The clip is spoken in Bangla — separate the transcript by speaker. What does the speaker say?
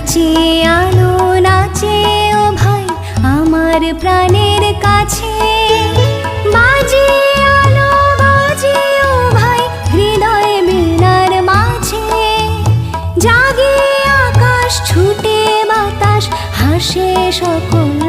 Speaker 1: নাচে আলো নাচে ও ভাই আমার প্রাণের কাছে, বাজে আলো বাজে ও ভাই হৃদয় বীণার মাঝে, জাগে আকাশ ছুটে বাতাস হাসে সকল